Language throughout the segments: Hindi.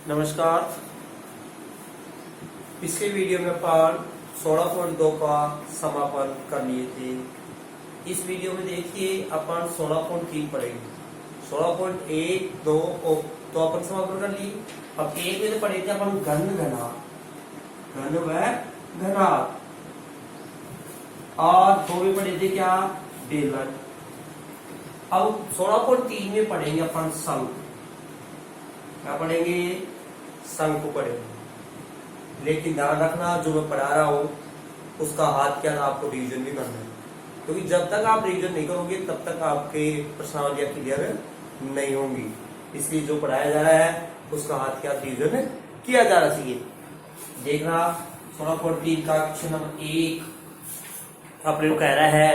नमस्कार। पिछले वीडियो में अपन 16.2 का समापन कर लिए थे। इस वीडियो में देखिए अपन 16.3 पढ़ेंगे। 16.1, 2 तो अपन समापन कर लिए। अब एक में तो पढ़े थे अपन घन घना, घन व घना, और 2 में पढ़े थे क्या, बेलन। अब 16.3 में पढ़ेंगे अपन शंख। क्या पढ़ेंगे? शंख को पढ़ेंगे। लेकिन ध्यान रखना, जो मैं पढ़ा रहा हूं उसका हाथ क्या था, आपको रिवीजन भी करना है, क्योंकि जब तक आप रिवीजन नहीं करोगे तब तक आपके प्रश्नावलियां क्लियर नहीं होंगी। इसलिए जो पढ़ाया जा रहा है उसका हाथ क्या रिवीजन किया जाना चाहिए। देखना 16.3 का क्वेश्चन नंबर 1 अपने को कह रहा है,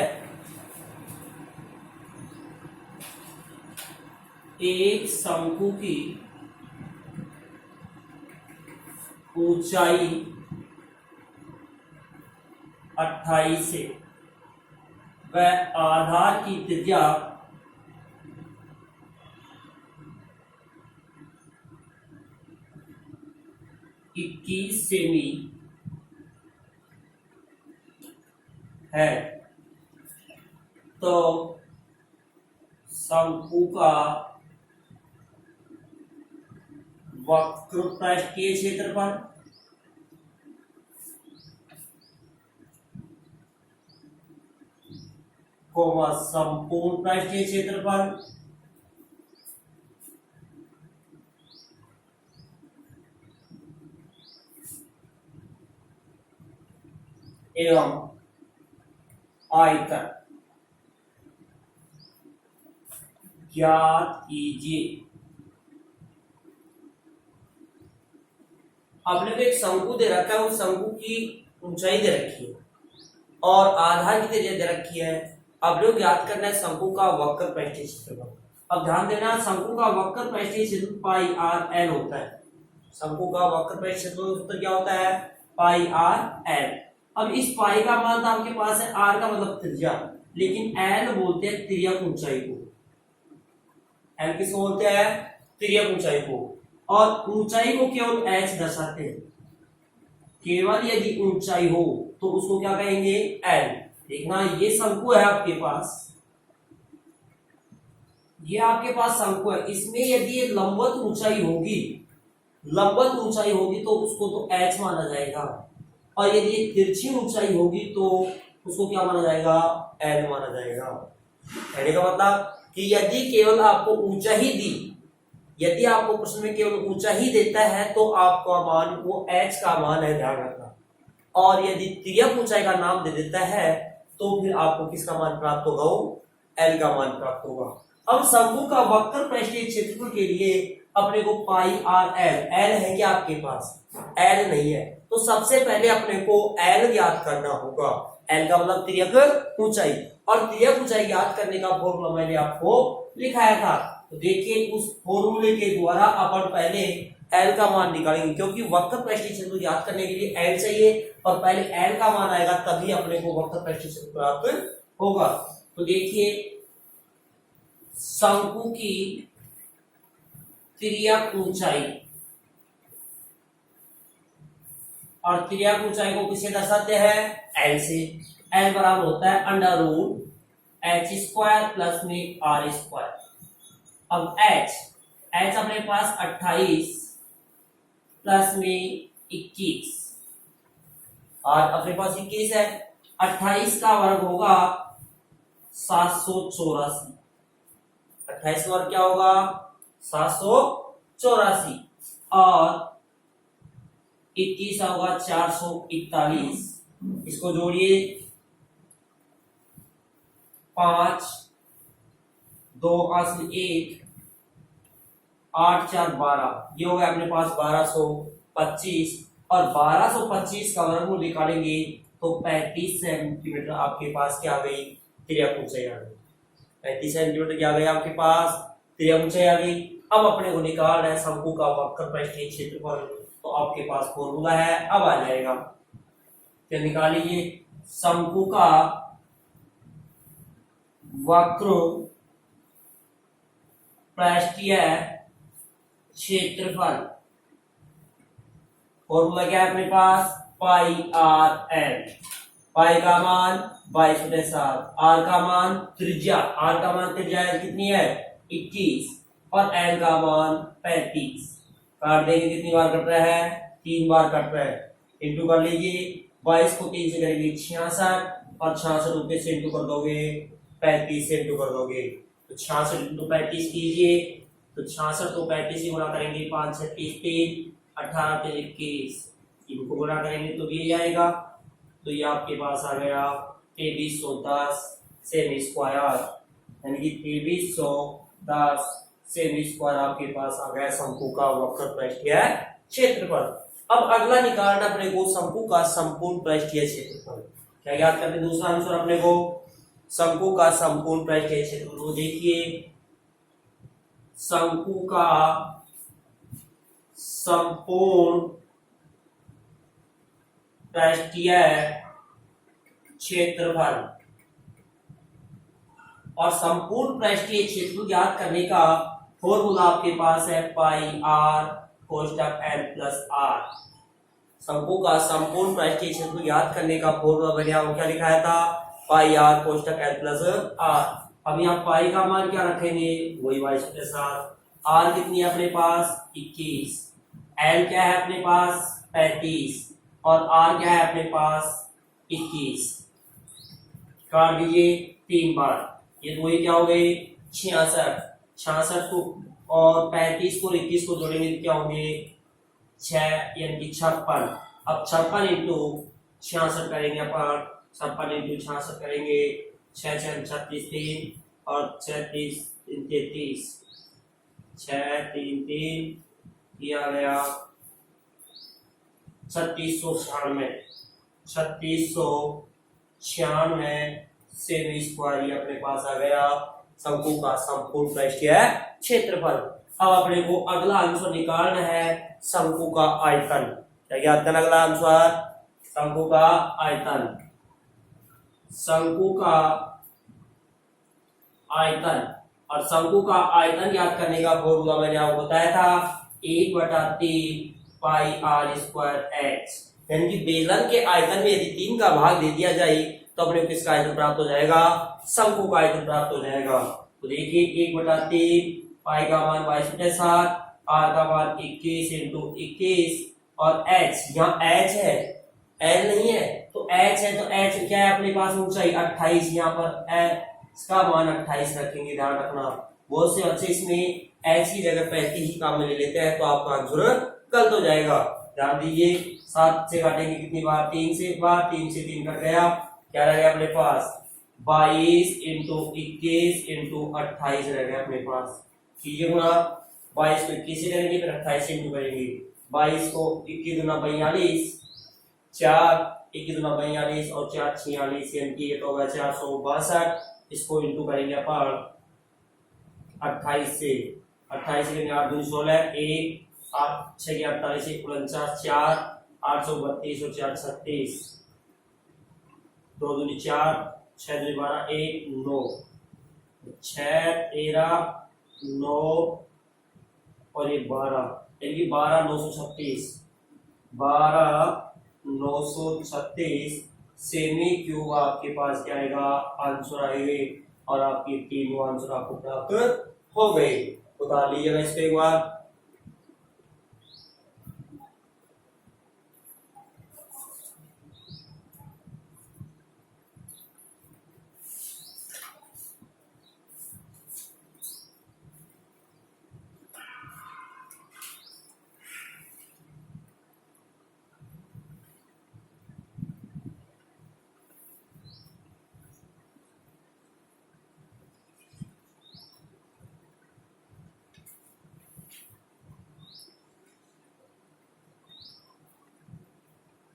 एक शंकु की ऊंचाई 28 है व आधार की त्रिज्या 21 सेमी है, तो शंकु का वक्र पृष्ठीय क्षेत्रफल संपूर्ण पृष्ठीय क्षेत्रफल एवं आयतन ज्ञात कीजिए। आपने को एक शंकु दे रखा है, उस शंकु की ऊंचाई दे रखी है और आधार की त्रिज्या दे रखी है। अब लोग याद करना है शंकु का वक्र पृष्ठीय क्षेत्रफल। अब ध्यान देना, शंकु का वक्र पृष्ठीय क्षेत्रफल पाई आर एल होता है। शंकु का वक्र पृष्ठीय क्षेत्रफल सूत्र क्या होता है? पाई आर एल। अब इस पाई का मान आपके पास है, आर का मतलब त्रिज्या, लेकिन एल बोलते हैं तिर्यक ऊंचाई को। एल किसको बोलते हैं? तिर्यक ऊंचाई को। और ऊंचाई को केवल एच दर्शाते हैं। केवल यदि ऊंचाई हो तो उसको क्या कहेंगे? एल। देखना, ये शंकु है आपके पास, ये आपके पास शंकु है। इसमें यदि ये लंबवत ऊंचाई होगी, लंबवत ऊंचाई होगी तो उसको तो एच माना जाएगा, और यदि ये तिरछी ऊंचाई होगी तो उसको क्या माना जाएगा? एल माना जाएगा। कहने का मतलब कि यदि केवल आपको ऊंचाई दी, यदि आपको प्रश्न में केवल ऊंचाई देता है तो आपका मान वो एच का मान है, ध्यान रखना। और यदि तिर्यक ऊंचाई का नाम दे देता है तो फिर आपको किसका मान प्राप्त होगा? वो एल का मान प्राप्त होगा। अब शंकु का वक्र पृष्ठीय क्षेत्रफल के लिए अपने को पाई आर एल, एल है क्या आपके पास? एल नहीं है, तो सबसे पहले अपने को एल ज्ञात करना होगा। एल का मतलब तिर्यक ऊंचाई, और तिर्यक ऊंचाई ज्ञात करने का फॉर्मूला मैंने आपको लिखाया था। तो देखिए, उस फॉर्मूले के द्वारा अपन पहले एल का मान निकालेंगे, क्योंकि वक्र पृष्ठीय क्षेत्रफल ज्ञात करने के लिए एल चाहिए, और पहले एल का मान आएगा तभी अपने को वक्र पृष्ठीय क्षेत्रफल प्राप्त होगा। तो देखिए, शंकु की तिर्यक ऊंचाई, और तिर्यक ऊंचाई को किससे दर्शाते हैं? एल से। एल बराबर होता है under root H square plus में आर स्क्वायर। अब एच, एच अपने पास 28 प्लस में 21, और अपने पास 21 है। 28 का वर्ग होगा 784। 28 का वर्ग क्या होगा? 784, और 21 होगा 441। इसको जोड़िए, 5 2 8 1 8 4 12, ये हो गया अपने पास 1225, और 1225 का वर्गमूल निकालेंगे तो 35 सेंटीमीटर आपके पास क्या आ गई? तिर्यक ऊंचाई आ गई। 35 सेंटीमीटर क्या आ गई आपके पास? तिर्यक ऊंचाई आ गई। अब अपने को निकालना है शंकु का वक्र पृष्ठीय क्षेत्रफल, तो आपके पास फॉर्मूला है, अब आ जाएगा। तो निकालिए, शंकु का वक्र पृष्ठीय क्षेत्रफल फॉर्मूला क्या है अपने पास, पाई आर एन। पाई का मान 22/7, आर का मान त्रिज्या, कितनी है 21, और एन का मान 35। काट देंगे, कितनी बार कट रहा है, 3 बार कट रहा है। इंटू कर लीजिए, 22 को 3 से करेंगे 66, और 66 रुपए से इंटू कर दोगे 35 से इंटू कर दोगे, तो 66 इंटू 35 कीजिए, तो 66 को 35 से गुणा करेंगे, 5 6 30 3, 18 3 21, इनको गुणा करेंगे तो ये आएगा, तो ये आपके पास आ गया 2310 सेमी स्क्वायर, यानी कि 2310 सेमी स्क्वायर आपके पास आ गया शंकु का वक्र पृष्ठीय क्षेत्रफल। अब अगला निकालना अपने को शंकु का संपूर्ण पृष्ठीय क्षेत्रफल। क्या याद करते, दूसरा आंसर अपने को शंकु का संपूर्ण पृष्ठीय क्षेत्रफल। तो देखिए, शंकु का संपूर्ण पृष्ठीय क्षेत्रफल, और संपूर्ण पृष्ठीय क्षेत्रफल याद करने का फॉर्मूला आपके पास है पाई आर कोष्टक एन प्लस आर। शंकु का संपूर्ण पृष्ठीय क्षेत्रफल याद करने का फॉर्मूला बढ़िया वो क्या लिखाया था, पाई आर कोष्टक एन प्लस आर। अब यहाँ पाई का मान क्या रखेंगे, वही 22/7, आर कितनी है अपने पास 21, एन क्या है अपने पास 35, और आर क्या है अपने पास 21। काट दीजिए 3 बार, ये दो ही क्या हो गए 66, 66 को और 35 को 21 को जोड़ेंगे तो क्या होंगे 6, यानी कि 56। अब 56 इंटू 66 करेंगे अपन, 56 इंटू 66 करेंगे, 6 6 36 3, और 6 3 33, 6 3 3, ये आ गया 3696, 3696 सेमी स्क्वायर, ये अपने पास आ गया शंकु का संपूर्ण पृष्ठीय क्षेत्रफल। अब अपने को अगला आंसर निकालना है शंकु का आयतन। क्या याद करना अगला आंसर, शंकु का आयतन। शंकु का आयतन, और शंकु का आयतन याद करने का फॉर्मूला मैंने आपको बताया था 1/3 पाई आर स्क्वायर एच, यानी कि बेलन के आयतन में यदि 3 का भाग दे दिया जाए तो अपने को किसका आयतन प्राप्त हो जाएगा, शंकु का आयतन प्राप्त हो जाएगा। तो देखिए 1/3 पाई का मान 22/7, आर का मान 21 इंटू 21, और एच, यहाँ एच है एल नहीं है, तो एच है, तो एच क्या है अपने पास ऊंचाई 28, यहाँ पर एच का मान 28 रखेंगे, ध्यान रखना। बहुत से बच्चे इसमें एच की जगह 35 ही काम में ले लेते हैं, तो आपका आंसर गलत हो जाएगा। ध्यान दीजिए, 7 से काटेंगे कितनी बार, 3 से एक बार, 3 से 3 कट गया, क्या रह गया अपने पास 22 इंटू 21 इंटू 28 रह गया अपने पास। कीजिए गुणा, 22 को 21 से करेंगे, फिर 28 से इंटू करेंगे, 22 को 21 गुना 42, 4 21 गुना 42 और 4 46, यानी कि ये तो होगा 462। इसको इंटू करेंगे अपन 28 से, 28 से करेंगे 8 दूनी 16, 1 8 6 48 49, 4 832 और 4 36, 2 दूनी 4, 6 दूनी 12, 1 9, 6 13 9 और ये 12, यानी कि 12 936, 12 936 सेमी क्यूब आपके पास क्या आएगा, आंसर आएंगे, और आपकी तीनों आंसर आपको प्राप्त हो गए। उतार लीजिएगा इसको एक बार।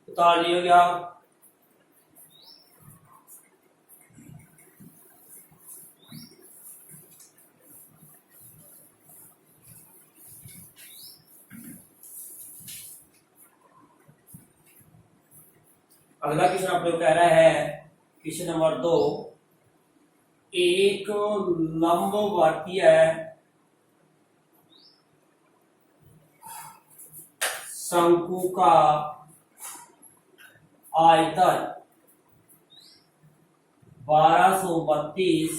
उतार लियो क्या, अगला क्वेश्चन आप लोग कह रहा है, क्वेश्चन नंबर 2, एक लंबवर्तीय शंकु का आयतन 1232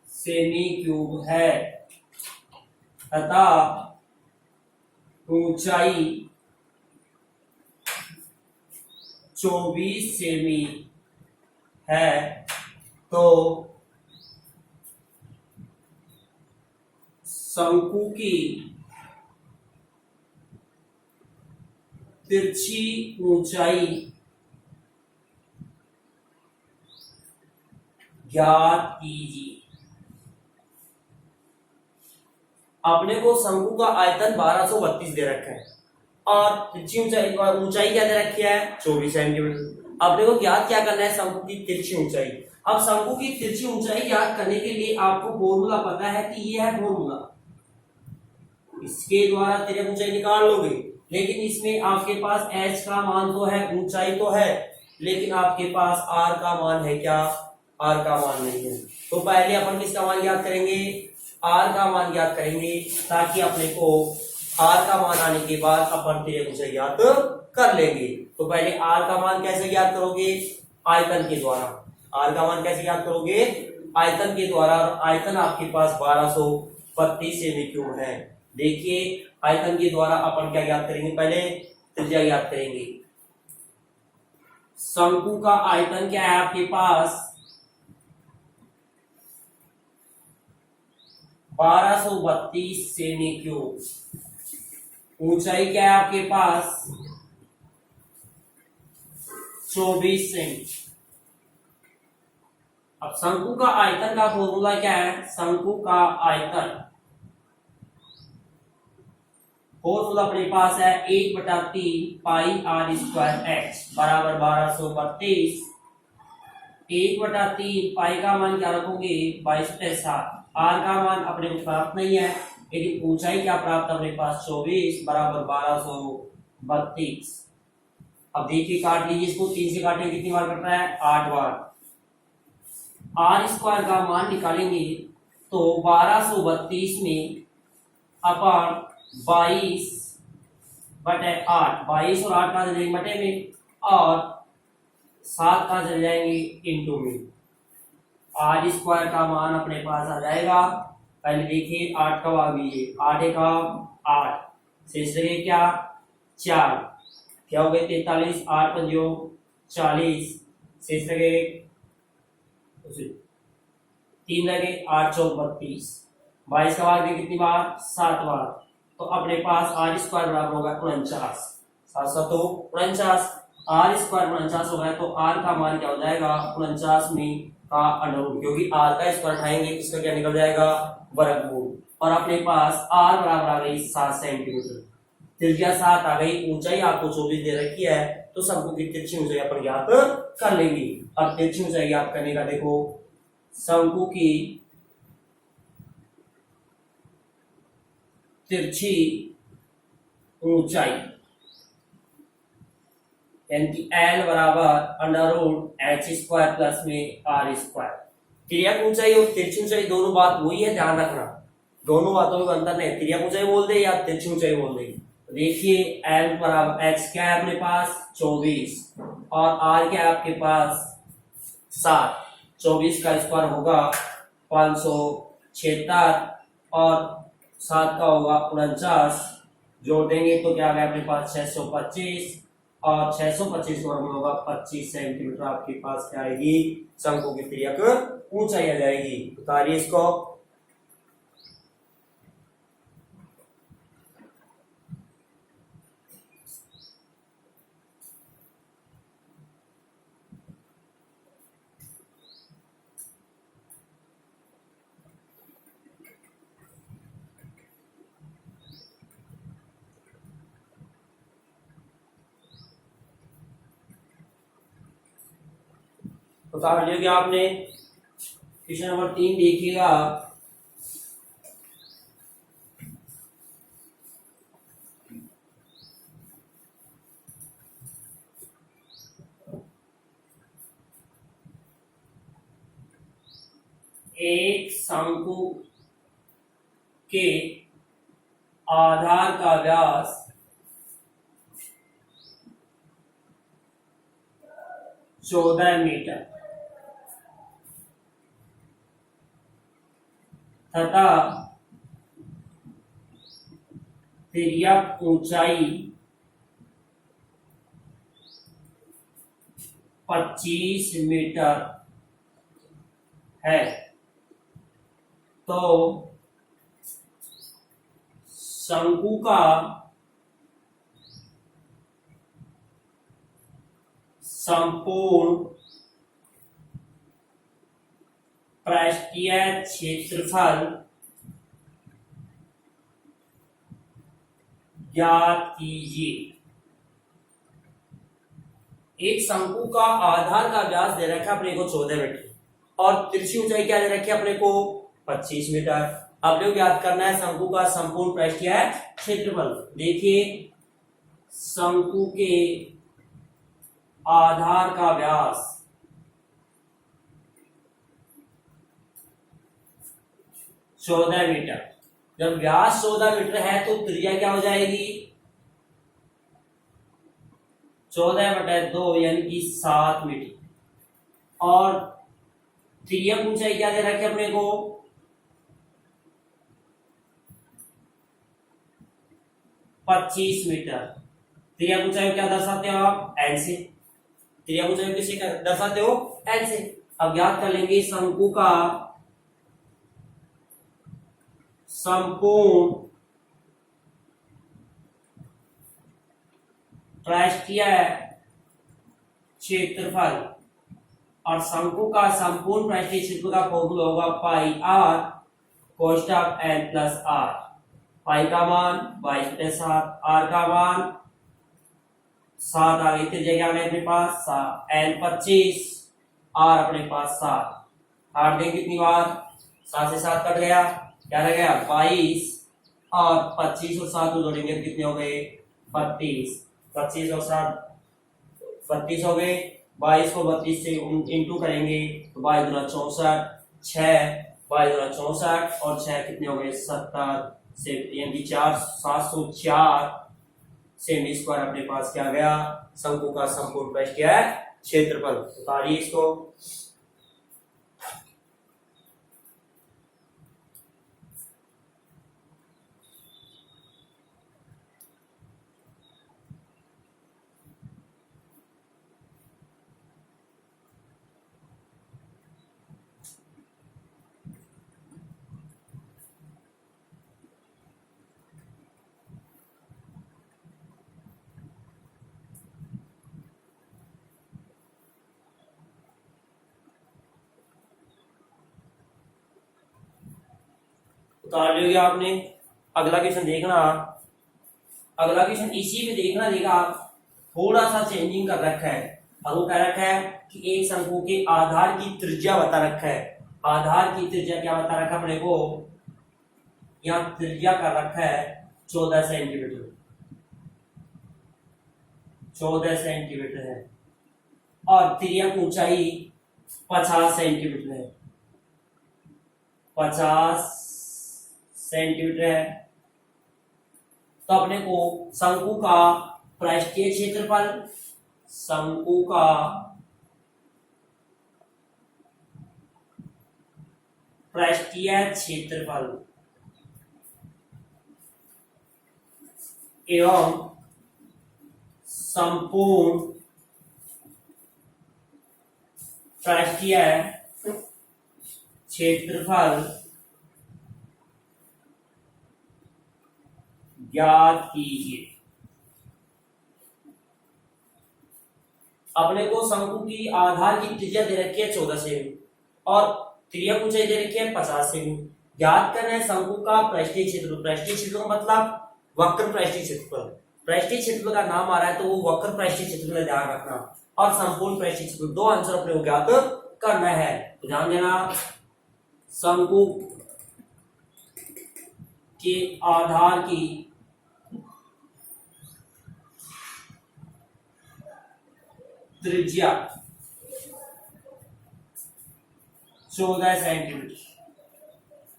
सेमी क्यूब है तथा ऊंचाई 24 सेमी है, तो शंकु की तिरछी ऊंचाई ज्ञात कीजिए। अपने को शंकु का आयतन 1232 दे रखा है और तिरछी ऊंचाई क्या दे रखी है 24 सेंटीमीटर। अपने को ज्ञात क्या करना है शंकु की तिरछी ऊंचाई। अब शंकु की तिरछी ऊंचाई ज्ञात करने के लिए आपको फॉर्मूला पता है कि ये है फॉर्मूला, इसके द्वारा तिरछी ऊंचाई निकाल लोगे। लेकिन इसमें आपके पास h का मान तो है, ऊंचाई तो है, लेकिन आपके पास r का मान है क्या, r का मान नहीं है। तो पहले अपन किसका मान ज्ञात करेंगे, r का मान ज्ञात करेंगे, ताकि अपने को r का मान आने के बाद अपन तिरछी ऊंचाई ज्ञात कर लेंगे। तो पहले r का मान कैसे ज्ञात करोगे, आयतन के द्वारा। r का मान कैसे ज्ञात करोगे, आयतन के द्वारा। आयतन आपके पास 1232 सेमी क्यूब है। देखिए आयतन के द्वारा अपन क्या ज्ञात करेंगे, पहले त्रिज्या ज्ञात करेंगे। शंकु का आयतन क्या है आपके पास 1232 सेमी क्यूब, ऊंचाई क्या है आपके पास 24 सेमी। अब शंकु का आयतन का फॉर्मूला क्या है, शंकु का आयतन फॉर्मूला अपने पास है 1/3 पाई r स्क्वायर h बराबर 1232। 1/3 पाई का मान क्या रखोगे 22/7। r का मान अपने को प्राप्त नहीं है, लेकिन ऊंचाई क्या प्राप्त अपने पास 24 बराबर 1232। अब देखिए काट लीजिए इसको, 3 से काटेंगे कितनी बार कट रहा है 8 बार। r स्क्वायर का मान निकालेंगे तो 1232 में अपन 22/8, 22 और 8 का चले जाएंगे बटे में और 7 का चले जाएंगे इंटू में। r स्क्वायर का मान अपने पास आ जाएगा, पहले देखिए 8 का भाग लीजिए, 8 का 8 शेष रहे क्या 4, क्या हो गए 43, 8 पंजो 40, शेष रहे 3 लगे 8 चौक 32, 22 का भाग कितनी बार 7 बार। तो अपने पास r स्क्वायर बराबर होगा 49, 7 7 49, r स्क्वायर 49 होगा। तो r का मान क्या हो जाएगा 49 में का अंडररूट, क्योंकि r का स्क्वायर उठाएंगे इसका क्या निकल जाएगा वर्गमूल। और अपने पास r बराबर आ गई 7 सेंटीमीटर, त्रिज्या 7 आ गई, ऊंचाई आपको 24 दे रखी है, तो शंकु की तिरछी ऊंचाई अपन ज्ञात कर लेंगे। अब तिरछी ऊंचाई ज्ञात करने का देखो, शंकु की तिरछी ऊंचाई यानी L बराबर अंडररूट h स्क्वायर प्लस में r स्क्वायर। तिर्यक ऊंचाई और तिरछी ऊंचाई दोनों बात वही है, ध्यान रखना, दोनों बातों में अंतर नहीं। तिर्यक ऊंचाई बोल दे या तिरछी ऊंचाई बोल दे। देखिए L बराबर h क्या है अपने पास 24 और r क्या है आपके पास 7। 24 का स्क्वायर होगा 576 और 7 का होगा 49, जोड़ देंगे तो क्या आ गया अपने पास 625 और 625 वर्ग होगा 25 सेंटीमीटर। आपके पास क्या आएगी शंकु की तिर्यक ऊंचाई आ जाएगी। उतारिए इसको। उतार लिया आपने। क्वेश्चन नंबर 3 देखिएगा, एक शंकु के आधार का व्यास 14 मीटर तथा तिर्यक ऊंचाई 25 मीटर है, तो शंकु का संपूर्ण पृष्ठीय क्षेत्रफल ज्ञात कीजिए। एक शंकु का आधार का व्यास दे रखा है अपने को 14 मीटर और तिरछी ऊंचाई क्या दे रखी है अपने को 25 मीटर। अब लोग याद करना है शंकु का संपूर्ण पृष्ठीय क्षेत्रफल। देखिए शंकु के आधार का व्यास 14 मीटर। जब व्यास 14 मीटर है तो त्रिज्या क्या हो जाएगी 14/2 यानी कि 7 मीटर। और तिर्यक ऊंचाई क्या दे रखी है अपने को 25 मीटर। तिर्यक ऊंचाई क्या दर्शाते हो आप एल से। तिर्यक ऊंचाई किसे दर्शाते हो एल से। अब याद कर लेंगे शंकु का संपूर्ण पृष्ठीय क्षेत्रफल और शंकु का संपूर्ण पृष्ठीय क्षेत्रफल का फॉर्मूला होगा पाई आर कोष्टक एल प्लस आर। पाई का मान 22/7, आर का मान 7 आ गई, त्रिज्या क्या है अपने पास एल 25, आर अपने पास 7। काट दें कितनी बार 7 से 7 कट गया, क्या रह गया 22 और 25 और 7 को जोड़ेंगे कितने हो गए 32। 25 और 7 32 हो गए। 22 को 32 से इंटू करेंगे तो 22 दूना 64, 6 22 दूना 64 और 6 कितने हो गए 70 से यानी 4 704 सेमी स्क्वायर अपने पास क्या गया शंकु का संपूर्ण पृष्ठीय क्षेत्रफल। उतारिए इसको। उतार लिया आपने। अगला क्वेश्चन देखना, अगला क्वेश्चन इसी में देखना देगा आप थोड़ा सा चेंजिंग कर रखा है। और वो कह रखा है कि एक शंकु के आधार की त्रिज्या बता रखा है। आधार की त्रिज्या क्या बता रखा है अपने को, यहाँ त्रिज्या कर रखा है 14 सेंटीमीटर। 14 सेंटीमीटर है और तिर्यक ऊंचाई 50 सेंटीमीटर है। 50 सेंटीमीटर है। तो अपने को शंकु का पृष्ठीय क्षेत्रफल, शंकु का पृष्ठीय क्षेत्रफल एवं संपूर्ण पृष्ठीय क्षेत्रफल ज्ञात कीजिए। अपने को शंकु की आधार की त्रिज्या दे रखी है 14 सेमी और तिर्यक ऊंचाई दे रखी है 50 सेमी। ज्ञात करना है शंकु का पृष्ठीय क्षेत्रफल। पृष्ठीय क्षेत्रफल मतलब वक्र पृष्ठीय क्षेत्रफल। पृष्ठीय क्षेत्रफल का नाम आ रहा है तो वो वक्र पृष्ठीय क्षेत्रफल ध्यान रखना। और संपूर्ण पृष्ठीय क्षेत्रफल, दो आंसर अपने को ज्ञात करना है। तो ध्यान देना शंकु के आधार की त्रिज्या 14 सेंटीमीटर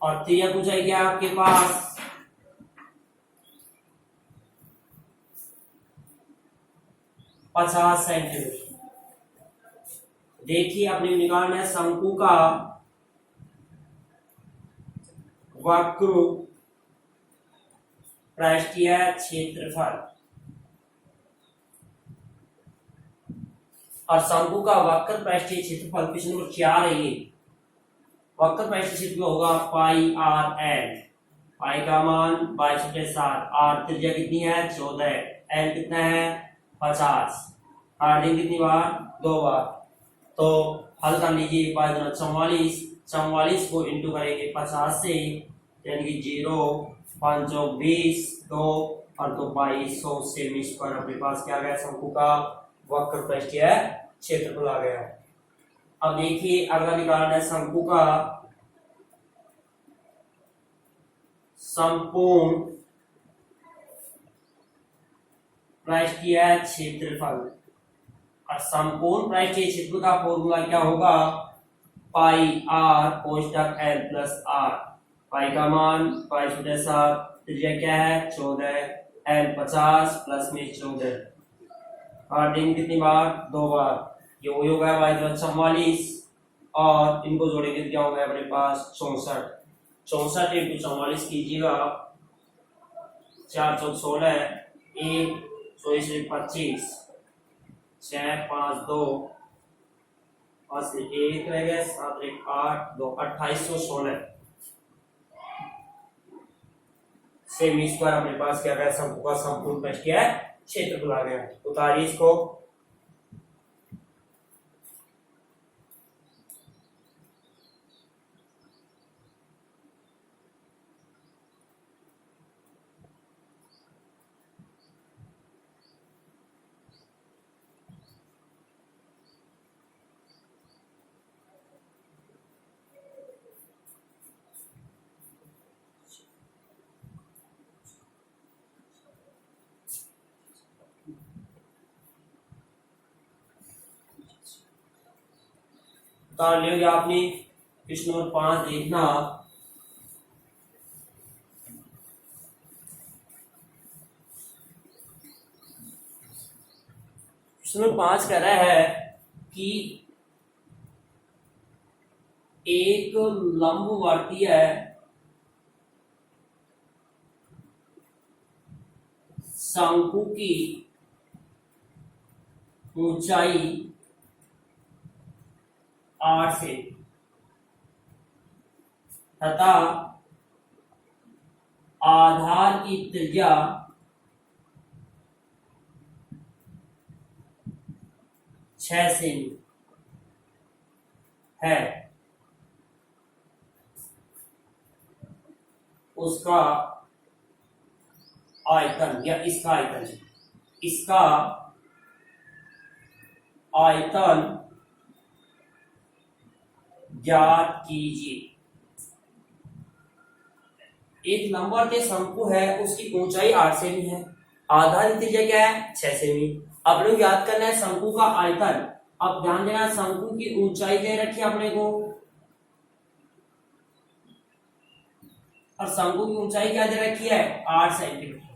और तिर्यक ऊंचाई क्या है आपके पास 50 सेंटीमीटर। देखिए अपने निकालना है शंकु का वक्र पृष्ठीय क्षेत्रफल, और शंकु का वक्र पृष्ठीय क्षेत्रफल क्वेश्चन नंबर 4 है ये। वक्र पृष्ठीय क्षेत्रफल होगा पाई आर एल, पाई का मान 22/7, आर त्रिज्या कितनी है 14, एल कितना है 50, आर दिन कितनी बार 2 बार। तो हल कर लीजिए, 44, 44 को इंटू करेंगे 50 से, यानी कि 0 5 20 2 और 2 2200 सेमी स्क्वायर। अपने पास क्या आ गया, शंकु का वक्र पृष्ठीय क्षेत्रफल आ गया। अब देखिए अगला निकालना है शंकु का संपूर्ण पृष्ठीय क्षेत्रफल, और संपूर्ण पृष्ठीय क्षेत्रफल का फॉर्मूला क्या होगा, पाई आर कोष्टक एल प्लस आर। पाई का मान 22/7, त्रिज्या क्या है 14, एल 50 प्लस में 14, और दिन कितनी बार 2 बार। ये वही होगा 44, और इनको जोड़ेंगे तो क्या होगा अपने पास 64, 64 इंटू 44 कीजिएगा, 4 चौक 16, 1 25, 6 5 2 और से 1 रह गया, 7 1 8 2 2816 सेमी स्क्वायर। अपने पास क्या गया, शंकु का संपूर्ण पृष्ठीय क्षेत्रफल आ गया। उतारिए इसको, उतार लियोगे आपने। प्रश्न नंबर 5 देखना, प्रश्न नंबर 5 कह रहा है कि एक लंबवर्तीय शंकु की ऊंचाई 8 से तथा आधार की त्रिज्या 6 सेमी है, उसका आयतन या इसका आयतन ज्ञात कीजिए। एक लंबवर्तीय शंकु है, उसकी ऊंचाई 8 सेमी है, आधार की त्रिज्या क्या है 6 सेमी। अब लोग याद करना है शंकु का आयतन। अब ध्यान देना, शंकु की ऊंचाई दे रखी है अपने को, और शंकु की ऊंचाई क्या दे रखी है 8 सेंटीमीटर,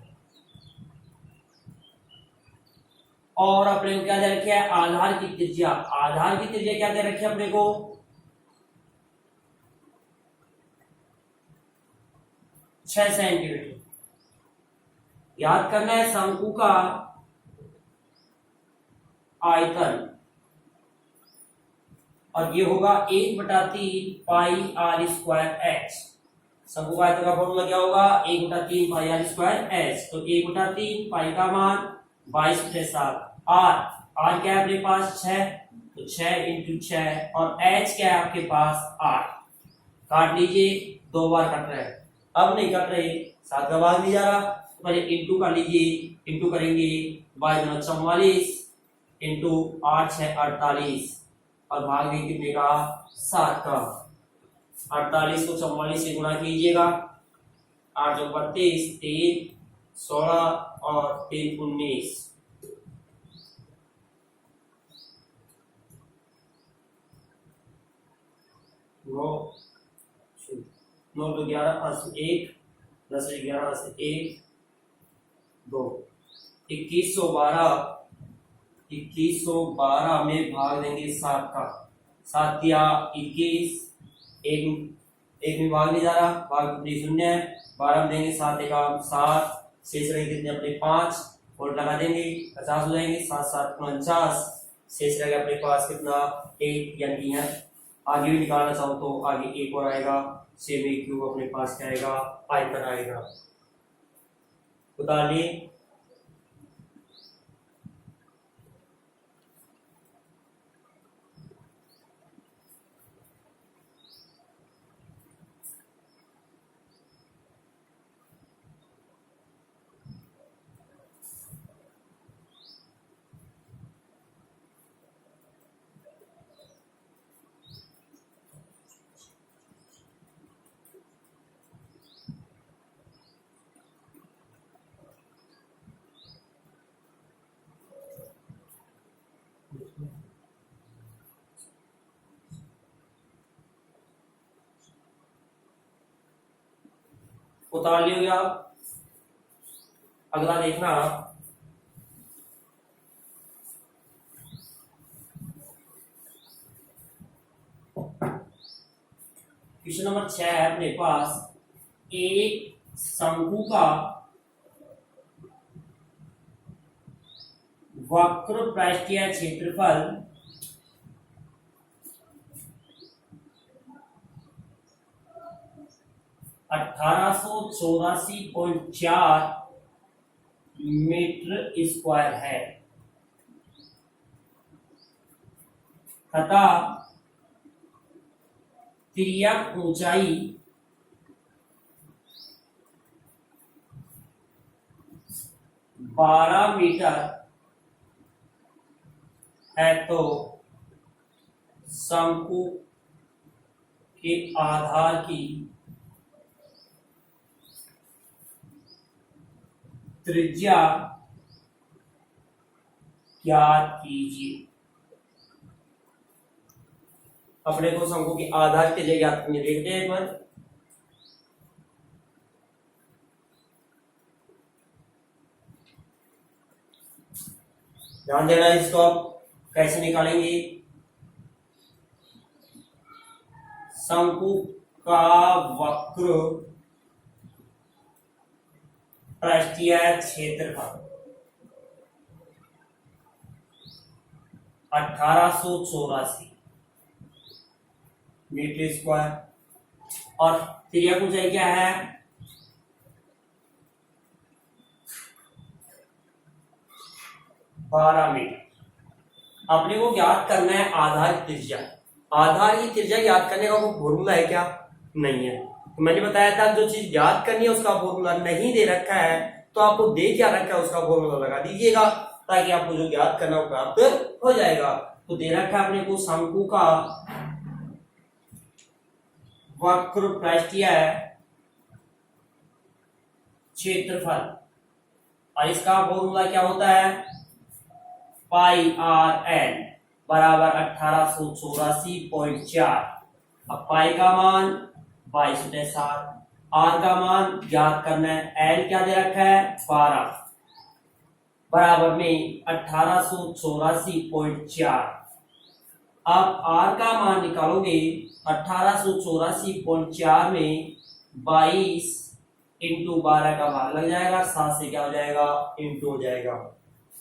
और अपने को क्या दे रखी है आधार की त्रिज्या क्या दे रखी है अपने को 6 सेंटीमीटर। याद करना है शंकु का आयतन, और ये होगा 1/3 पाई आर स्क्वायर एच। शंकु का आयतन का फॉर्मूला क्या होगा 1/3 पाई आर स्क्वायर एच। तो 1/3 पाई का मान 22/7, आर क्या है अपने पास 6, तो 6 इंटू 6, और एच क्या है आपके पास 8। काट लीजिए, 2 बार कट रहे हैं, अब नहीं कट रहे, 7 का भाग नहीं जा रहा, तो पहले इंटू कर लीजिए, इंटू करेंगे 44 इंटू 8 6 48, और भाग भी कितने का 7 का। 48 को 44 से गुणा कीजिएगा, 8 चौक 32, 3 16 और 3 19, 9 तो 11 1 10 11 1 2 2112 2112 में भाग देंगे 7 का, 7 या 21, एक में भाग नहीं जा रहा, भाग अपनी 0 है, 12 में देंगे 7 एका 7, शेष रहेंगे कितने अपने 5, और लगा देंगे 50 हो जाएंगे, 7 7 49, शेष रहेगा अपने पास कितना 1, यानी कि यहाँ आगे भी निकालना चाहो तो आगे 1 और आएगा, सेम एक क्यूब अपने पास क्या आएगा आयतन आएगा। बता लिए उतार लियोगे आप। अगला देखना क्वेश्चन नंबर 6 है अपने पास, एक शंकु का वक्र पृष्ठीय क्षेत्रफल 1884.4 मीटर स्क्वायर है तथा तिर्यक ऊंचाई 12 मीटर है, तो शंकु के आधार की त्रिज्या ज्ञात कीजिए। अपने को शंकु की आधार की त्रिज्या ज्ञात करनी, देखते हैं एक बार। ध्यान देना, इसको आप कैसे निकालेंगे। शंकु का वक्र पृष्ठीय क्षेत्रफल 1884 मीटर स्क्वायर और त्रिज्या ऊंचाई क्या है 12 मीटर। अपने को ज्ञात करना है आधार की त्रिज्या। आधार की त्रिज्या ज्ञात करने का कोई फॉर्मूला है क्या? नहीं है। तो मैंने बताया था जो चीज ज्ञात करनी है उसका फॉर्मूला नहीं दे रखा है तो आपको दे क्या रखा है उसका फॉर्मूला लगा दीजिएगा ताकि आपको जो ज्ञात करना हो प्राप्त हो जाएगा। तो दे रखा है अपने को शंकु का वक्र पृष्ठीय क्षेत्रफल और इसका फॉर्मूला क्या होता है पाई आर एन बराबर 1884.4। अब पाई का मान 22.7, आर का मान ज्ञात करना है, एल क्या दे रखा है 12 बराबर में 1884.4। अब आर का मान निकालोगे 1884.4 में 22 इंटू 12 का भाग लग जाएगा, 7 से क्या हो जाएगा इंटू हो जाएगा।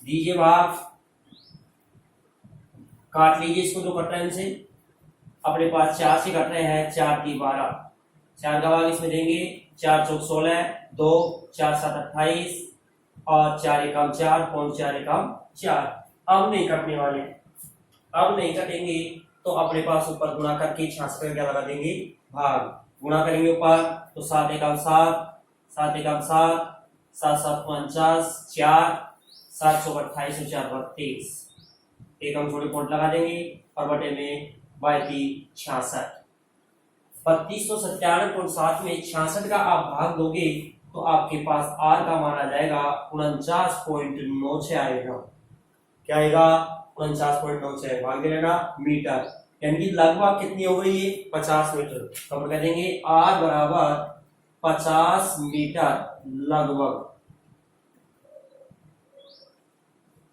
दीजिए भाग, काट लीजिए इसको जो कट रहे हैं इनसे। अपने पास 4 से कट रहे हैं, 4 की 12, 4 का भाग इसमें देंगे, 4 चौक 16, 2 4 7 28 और 4 एकम 4, 4 एकम 4। अब नहीं कटने वाले, अब नहीं कटेंगे तो अपने पास ऊपर गुणा करके 66 का क्या लगा देंगे भाग। गुणा करेंगे ऊपर तो 7 एकम 7, 7 एकम 7, 7 7 49, 4 7 चौक 28 और 4 32, एक हम छोटे पॉइंट लगा देंगे और बटे में 66। 3297.7 में 66 का आप भाग दोगे तो आपके पास आर का मान आ जाएगा 49.96 आएगा। क्या आएगा 49.96, भाग दे लेना मीटर, यानी कि लगभग कितनी हो गई है 50 मीटर। तो हम कह देंगे आर बराबर 50 मीटर लगभग।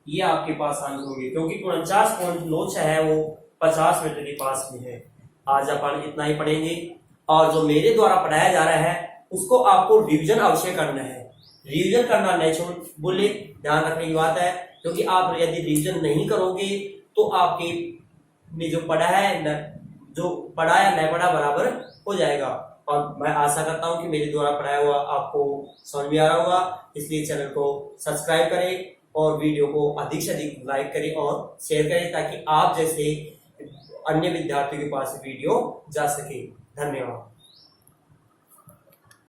ये आपके पास आंसर होंगे, क्योंकि 49.96 है वो 50 मीटर के पास में है। आज अपन इतना ही पढ़ेंगे, और जो मेरे द्वारा पढ़ाया जा रहा है उसको आपको रिवीजन अवश्य करना है। रिवीजन करना नहीं छोड़ बोले, ध्यान रखने की बात है, क्योंकि आप यदि रिवीजन नहीं करोगे तो आपके ने जो पढ़ा है जो पढ़ा या नहीं पढ़ा बराबर हो जाएगा। और मैं आशा करता हूं कि मेरे द्वारा पढ़ाया हुआ आपको समझ में आ रहा होगा, इसलिए चैनल को सब्सक्राइब करें और वीडियो को अधिक से अधिक लाइक करें और शेयर करें, ताकि आप जैसे अन्य विद्यार्थियों के पास वीडियो जा सके। धन्यवाद।